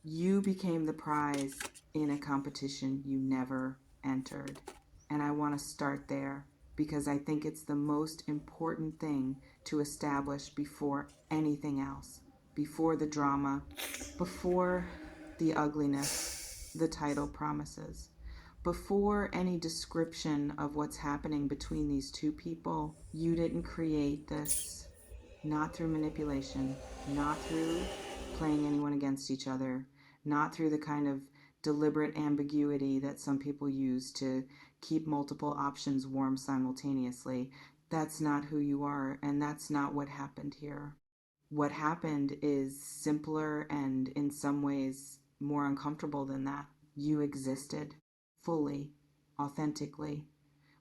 You became the prize in a competition you never entered. And I want to start there because I think it's the most important thing to establish before anything else, before the drama, before the ugliness the title promises. Before any description of what's happening between these two people, you didn't create this, not through manipulation, not through playing anyone against each other, not through the kind of deliberate ambiguity that some people use to keep multiple options warm simultaneously. That's not who you are, and that's not what happened here. What happened is simpler and in some ways more uncomfortable than that. You existed fully, authentically,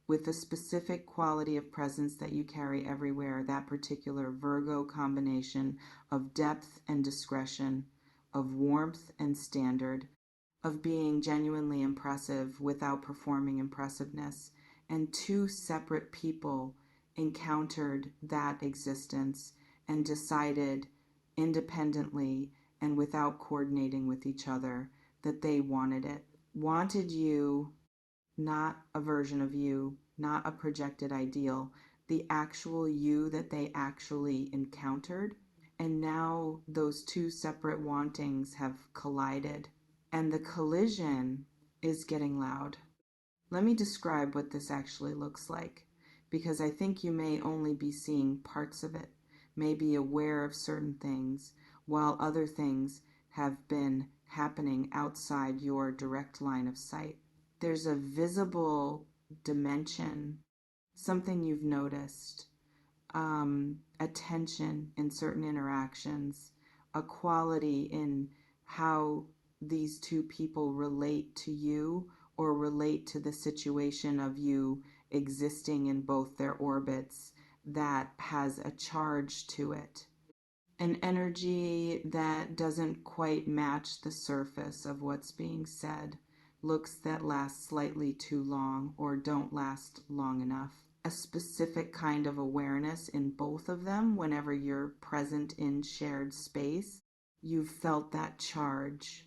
with the specific quality of presence that you carry everywhere, that particular Virgo combination of depth and discretion, of warmth and standard, of being genuinely impressive without performing impressiveness. And two separate people encountered that existence and decided independently and without coordinating with each other that they wanted it. Wanted you, not a version of you, not a projected ideal, the actual you that they actually encountered. And now those two separate wantings have collided, and the collision is getting loud. Let me describe what this actually looks like, because I think you may only be seeing parts of it, may be aware of certain things, while other things have been happening outside your direct line of sight. There's a visible dimension, something you've noticed, a tension in certain interactions, a quality in how these two people relate to you or relate to the situation of you existing in both their orbits that has a charge to it. An energy that doesn't quite match the surface of what's being said, looks that last slightly too long or don't last long enough. A specific kind of awareness in both of them whenever you're present in shared space. You've felt that charge,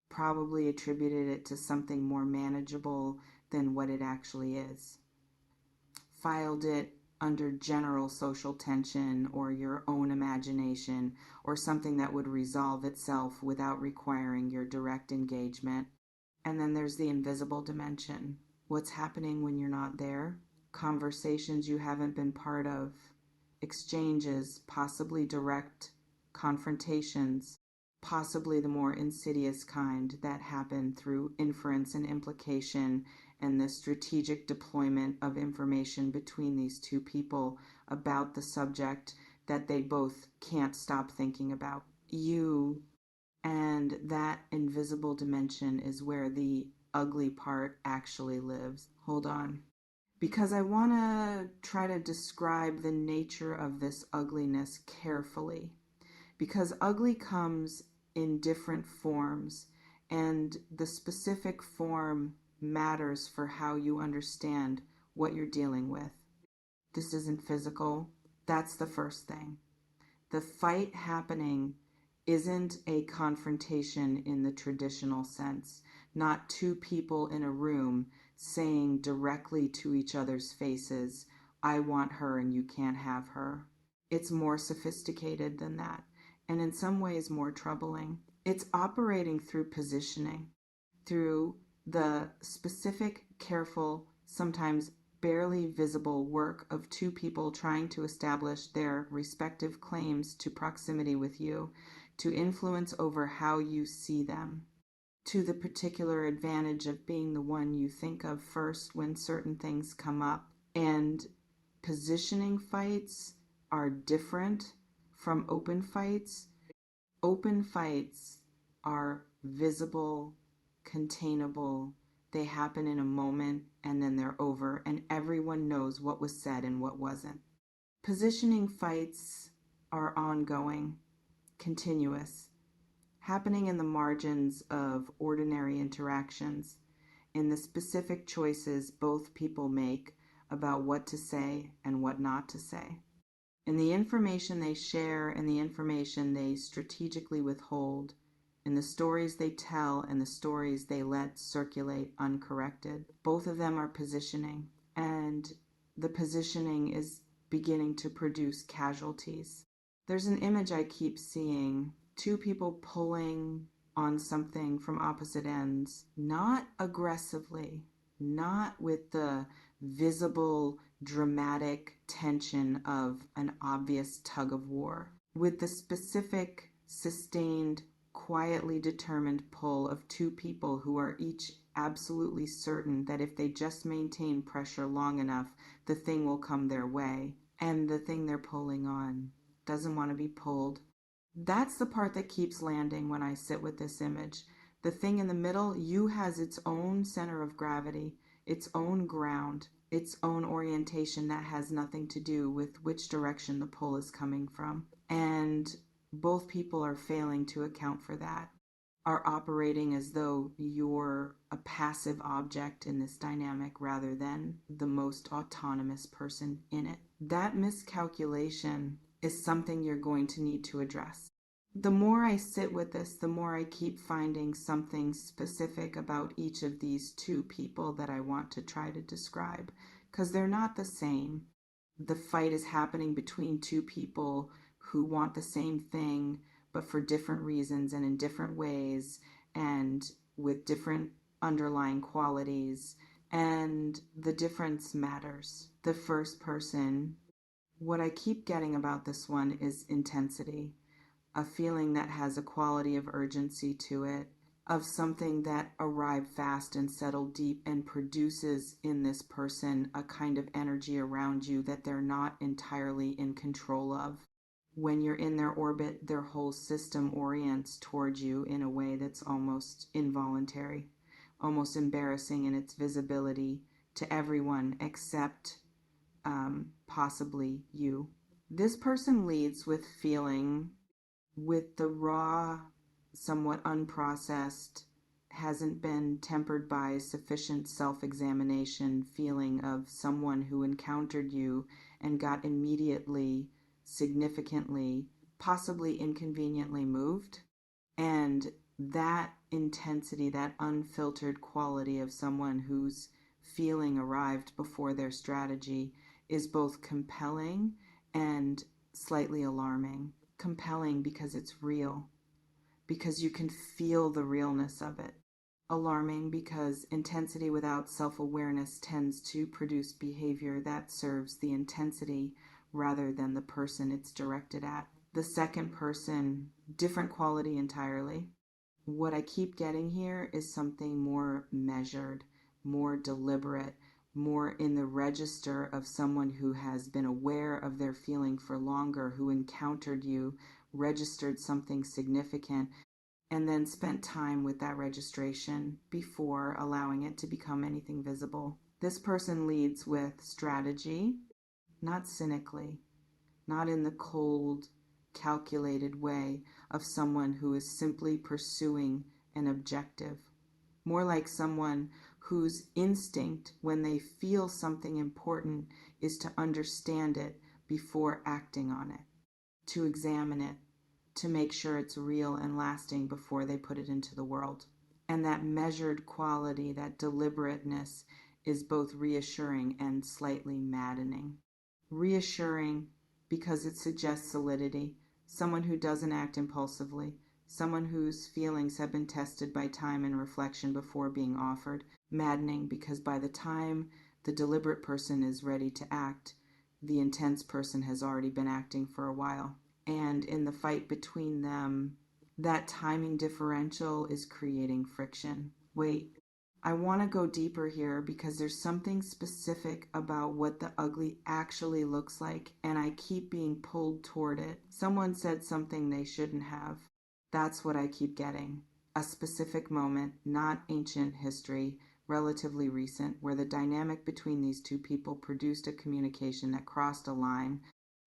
probably attributed it to something more manageable than what it actually is. Filed it under general social tension or your own imagination or something that would resolve itself without requiring your direct engagement. And then there's the invisible dimension. What's happening when you're not there? Conversations you haven't been part of, exchanges, possibly direct confrontations, possibly the more insidious kind that happen through inference and implication and the strategic deployment of information between these two people about the subject that they both can't stop thinking about. You and that invisible dimension is where the ugly part actually lives. Hold on. Because I want to try to describe the nature of this ugliness carefully. Because ugly comes in different forms, and the specific form matters for how you understand what you're dealing with. This isn't physical. That's the first thing. The fight happening isn't a confrontation in the traditional sense, not two people in a room saying directly to each other's faces, I want her and you can't have her. It's more sophisticated than that, and in some ways more troubling. It's operating through positioning, through the specific, careful, sometimes barely visible work of two people trying to establish their respective claims to proximity with you, to influence over how you see them, to the particular advantage of being the one you think of first when certain things come up. And positioning fights are different from open fights. Open fights are visible, containable. They happen in a moment and then they're over, and everyone knows what was said and what wasn't. Positioning fights are ongoing, continuous, happening in the margins of ordinary interactions, in the specific choices both people make about what to say and what not to say, in the information they share and the information they strategically withhold, in the stories they tell and the stories they let circulate uncorrected. Both of them are positioning, and the positioning is beginning to produce casualties. There's an image I keep seeing, two people pulling on something from opposite ends, not aggressively, not with the visible dramatic tension of an obvious tug of war, with the specific, sustained, quietly determined pull of two people who are each absolutely certain that if they just maintain pressure long enough, the thing will come their way, and the thing they're pulling on doesn't want to be pulled. That's the part that keeps landing when I sit with this image. The thing in the middle, you, has its own center of gravity, its own ground, its own orientation that has nothing to do with which direction the pull is coming from. And both people are failing to account for that, are operating as though you're a passive object in this dynamic rather than the most autonomous person in it. That miscalculation is something you're going to need to address. The more I sit with this, the more I keep finding something specific about each of these two people that I want to try to describe, because they're not the same. The fight is happening between two people who want the same thing, but for different reasons and in different ways and with different underlying qualities, and the difference matters. The first person, what I keep getting about this one is intensity, a feeling that has a quality of urgency to it, of something that arrived fast and settled deep and produces in this person a kind of energy around you that they're not entirely in control of. When you're in their orbit, their whole system orients towards you in a way that's almost involuntary, almost embarrassing in its visibility to everyone except possibly you. This person leads with feeling, with the raw, somewhat unprocessed, hasn't been tempered by sufficient self-examination feeling of someone who encountered you and got immediately, significantly, possibly inconveniently moved. And that intensity, that unfiltered quality of someone whose feeling arrived before their strategy is both compelling and slightly alarming. Compelling because it's real, because you can feel the realness of it. Alarming because intensity without self-awareness tends to produce behavior that serves the intensity rather than the person it's directed at. The second person, different quality entirely. What I keep getting here is something more measured, more deliberate, more in the register of someone who has been aware of their feeling for longer, who encountered you, registered something significant, and then spent time with that registration before allowing it to become anything visible. This person leads with strategy, not cynically, not in the cold, calculated way of someone who is simply pursuing an objective. More like someone whose instinct when they feel something important is to understand it before acting on it, to examine it, to make sure it's real and lasting before they put it into the world. And that measured quality, that deliberateness, is both reassuring and slightly maddening. Reassuring because it suggests solidity, someone who doesn't act impulsively, someone whose feelings have been tested by time and reflection before being offered. Maddening because by the time the deliberate person is ready to act, the intense person has already been acting for a while. And in the fight between them, that timing differential is creating friction. Wait, I want to go deeper here because there's something specific about what the ugly actually looks like, and I keep being pulled toward it. Someone said something they shouldn't have. That's what I keep getting. A specific moment, not ancient history, relatively recent, where the dynamic between these two people produced a communication that crossed a line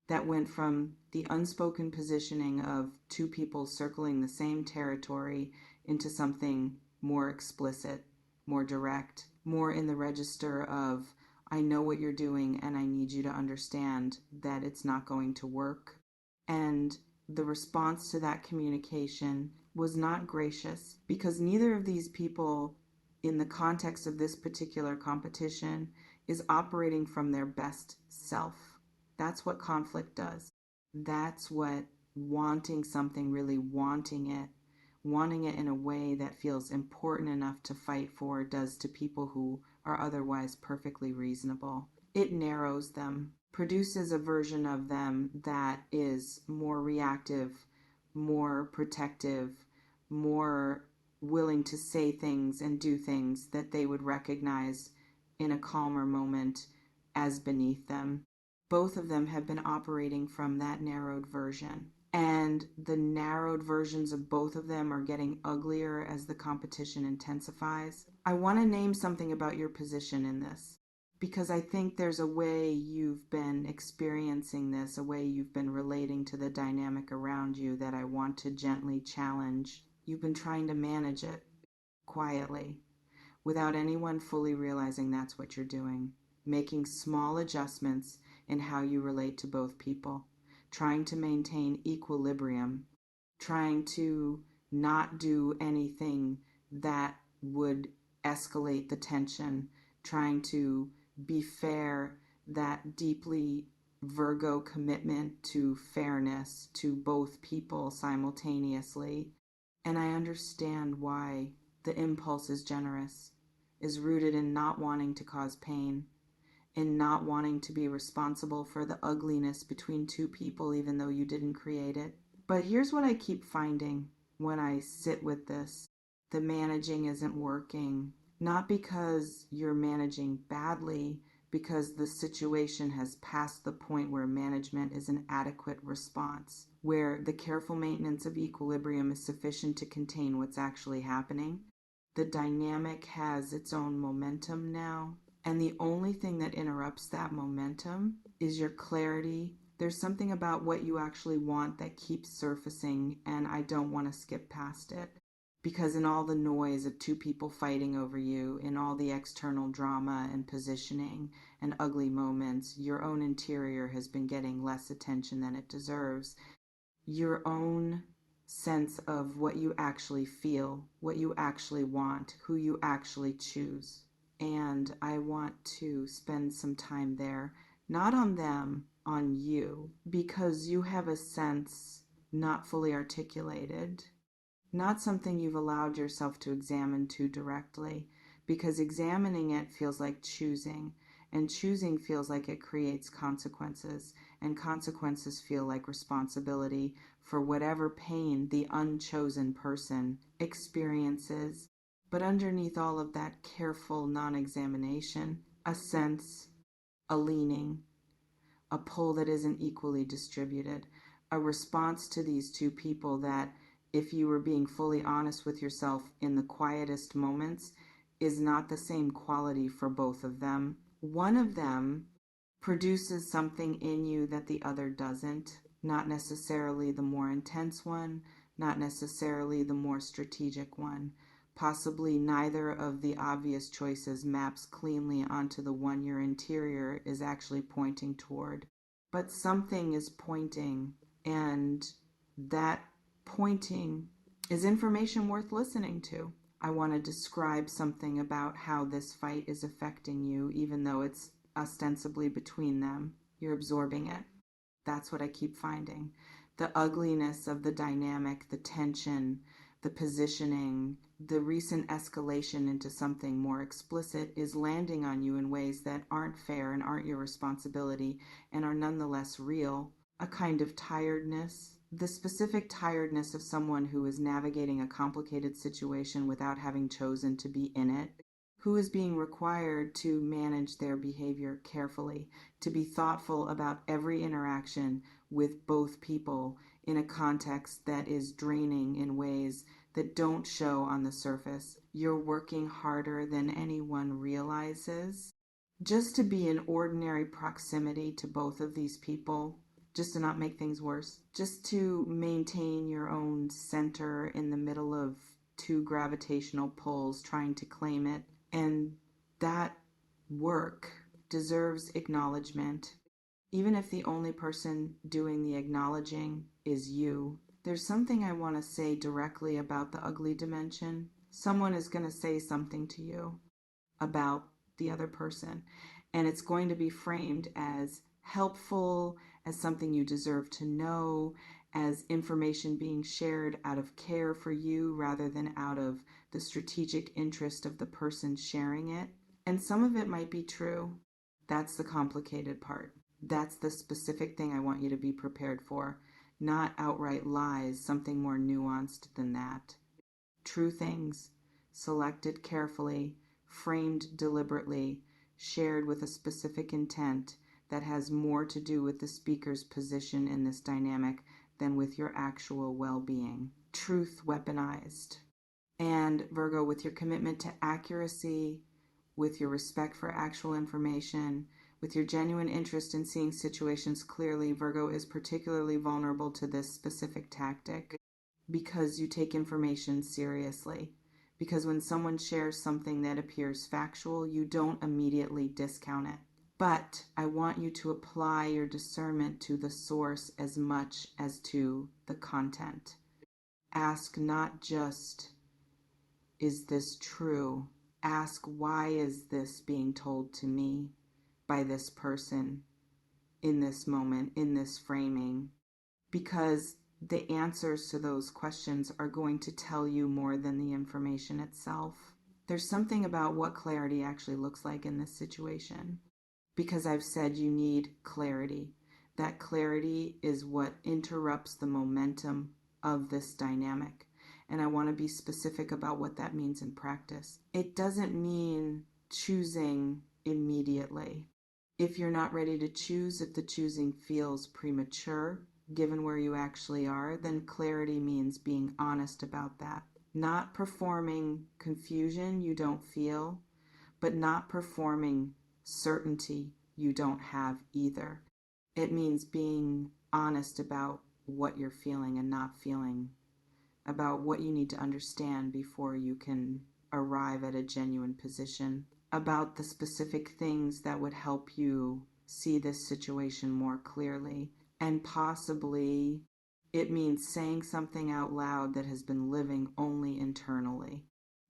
that went from the unspoken positioning of two people circling the same territory into something more explicit, more direct, more in the register of, I know what you're doing and I need you to understand that it's not going to work. And the response to that communication was not gracious, because neither of these people, in the context of this particular competition, is operating from their best self. That's what conflict does. That's what wanting something, really wanting it in a way that feels important enough to fight for, does to people who are otherwise perfectly reasonable. It narrows them, produces a version of them that is more reactive, more protective, more willing to say things and do things that they would recognize in a calmer moment as beneath them. Both of them have been operating from that narrowed version. And the narrowed versions of both of them are getting uglier as the competition intensifies. I want to name something about your position in this, because I think there's a way you've been experiencing this, a way you've been relating to the dynamic around you that I want to gently challenge. You've been trying to manage it quietly, without anyone fully realizing that's what you're doing, making small adjustments in how you relate to both people, trying to maintain equilibrium, trying to not do anything that would escalate the tension, trying to be fair, that deeply Virgo commitment to fairness to both people simultaneously. And I understand why the impulse is generous, is rooted in not wanting to cause pain, in not wanting to be responsible for the ugliness between two people, even though you didn't create it. But here's what I keep finding when I sit with this. The managing isn't working, not because you're managing badly, because the situation has passed the point where management is an adequate response, where the careful maintenance of equilibrium is sufficient to contain what's actually happening. The dynamic has its own momentum now, and the only thing that interrupts that momentum is your clarity. There's something about what you actually want that keeps surfacing, and I don't want to skip past it. Because in all the noise of two people fighting over you, in all the external drama and positioning and ugly moments, your own interior has been getting less attention than it deserves. Your own sense of what you actually feel, what you actually want, who you actually choose. And I want to spend some time there, not on them, on you, because you have a sense not fully articulated, not something you've allowed yourself to examine too directly, because examining it feels like choosing, and choosing feels like it creates consequences, and consequences feel like responsibility for whatever pain the unchosen person experiences. But underneath all of that careful non-examination, a sense, a leaning, a pull that isn't equally distributed, a response to these two people that, if you were being fully honest with yourself in the quietest moments, is not the same quality for both of them. One of them produces something in you that the other doesn't, not necessarily the more intense one, not necessarily the more strategic one. Possibly neither of the obvious choices maps cleanly onto the one your interior is actually pointing toward. But something is pointing, and that pointing is information worth listening to. I want to describe something about how this fight is affecting you, even though it's ostensibly between them. You're absorbing it. That's what I keep finding. The ugliness of the dynamic, the tension, the positioning, the recent escalation into something more explicit is landing on you in ways that aren't fair and aren't your responsibility and are nonetheless real. A kind of tiredness, the specific tiredness of someone who is navigating a complicated situation without having chosen to be in it, who is being required to manage their behavior carefully, to be thoughtful about every interaction with both people in a context that is draining in ways that don't show on the surface. You're working harder than anyone realizes just to be in ordinary proximity to both of these people, just to not make things worse, just to maintain your own center in the middle of two gravitational pulls trying to claim it. And that work deserves acknowledgement. Even if the only person doing the acknowledging is you. There's something I want to say directly about the ugly dimension. Someone is going to say something to you about the other person, and it's going to be framed as helpful, as something you deserve to know, as information being shared out of care for you rather than out of the strategic interest of the person sharing it. And some of it might be true. That's the complicated part. That's the specific thing I want you to be prepared for, not outright lies, something more nuanced than that. True things, selected carefully, framed deliberately, shared with a specific intent that has more to do with the speaker's position in this dynamic than with your actual well-being. Truth weaponized. And Virgo, with your commitment to accuracy, with your respect for actual information, with your genuine interest in seeing situations clearly, Virgo is particularly vulnerable to this specific tactic because you take information seriously. Because when someone shares something that appears factual, you don't immediately discount it. But I want you to apply your discernment to the source as much as to the content. Ask not just, is this true? Ask, why is this being told to me by this person in this moment, in this framing? Because the answers to those questions are going to tell you more than the information itself. There's something about what clarity actually looks like in this situation. Because I've said you need clarity. That clarity is what interrupts the momentum of this dynamic. And I want to be specific about what that means in practice. It doesn't mean choosing immediately. If you're not ready to choose, if the choosing feels premature, given where you actually are, then clarity means being honest about that. Not performing confusion you don't feel, but not performing certainty you don't have either. It means being honest about what you're feeling and not feeling, about what you need to understand before you can arrive at a genuine position, about the specific things that would help you see this situation more clearly. And possibly it means saying something out loud that has been living only internally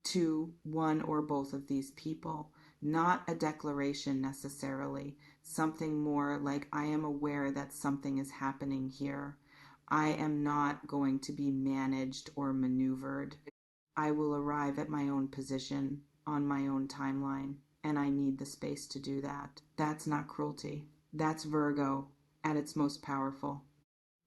to one or both of these people. Not a declaration necessarily, something more like, I am aware that something is happening here. I am not going to be managed or maneuvered. I will arrive at my own position on my own timeline, and I need the space to do that. That's not cruelty. That's Virgo at its most powerful.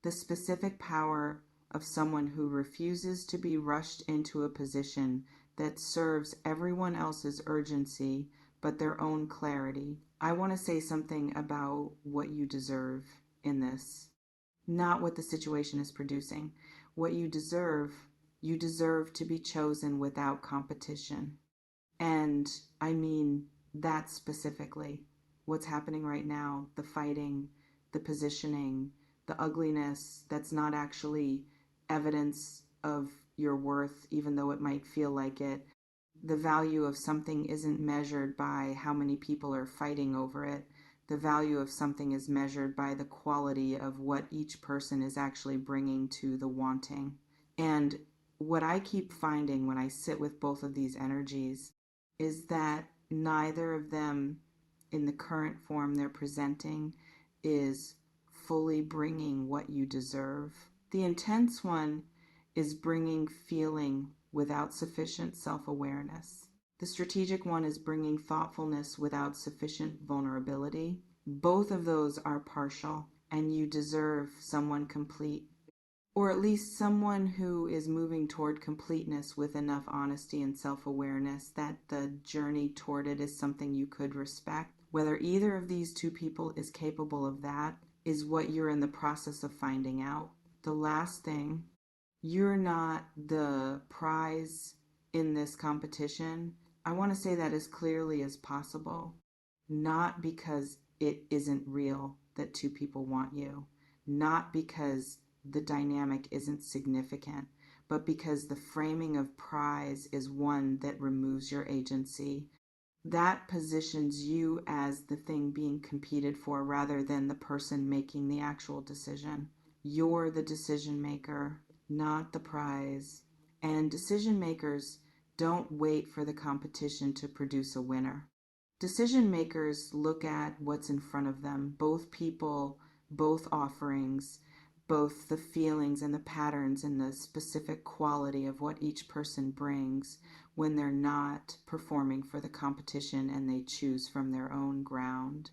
The specific power of someone who refuses to be rushed into a position that serves everyone else's urgency but their own clarity. I want to say something about what you deserve in this. Not what the situation is producing. What you deserve to be chosen without competition. And I mean that specifically. What's happening right now, the fighting, the positioning, the ugliness that's not actually evidence of your worth, even though it might feel like it. The value of something isn't measured by how many people are fighting over it. The value of something is measured by the quality of what each person is actually bringing to the wanting. And what I keep finding when I sit with both of these energies is that neither of them, in the current form they're presenting, is fully bringing what you deserve. The intense one is bringing feeling without sufficient self-awareness. The strategic one is bringing thoughtfulness without sufficient vulnerability. Both of those are partial, and you deserve someone complete, or at least someone who is moving toward completeness with enough honesty and self-awareness that the journey toward it is something you could respect. Whether either of these two people is capable of that is what you're in the process of finding out. The last thing, you're not the prize in this competition. I want to say that as clearly as possible. Not because it isn't real that two people want you. Not because the dynamic isn't significant, but because the framing of prize is one that removes your agency, that positions you as the thing being competed for rather than the person making the actual decision. You're the decision maker, not the prize. And decision makers don't wait for the competition to produce a winner. Decision makers look at what's in front of them, both people, both offerings, both the feelings and the patterns and the specific quality of what each person brings when they're not performing for the competition and they choose from their own ground,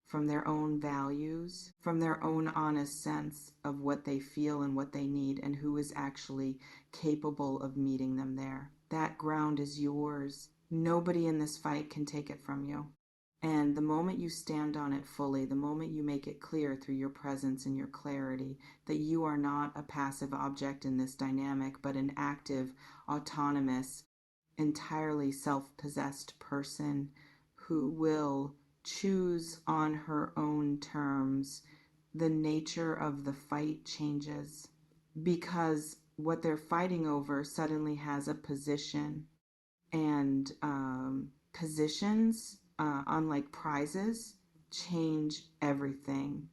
from their own values, from their own honest sense of what they feel and what they need and who is actually capable of meeting them there. That ground is yours. Nobody in this fight can take it from you. And the moment you stand on it fully, the moment you make it clear through your presence and your clarity that you are not a passive object in this dynamic, but an active, autonomous, entirely self-possessed person who will choose on her own terms, the nature of the fight changes because what they're fighting over suddenly has a position, and positions, unlike prizes, change everything.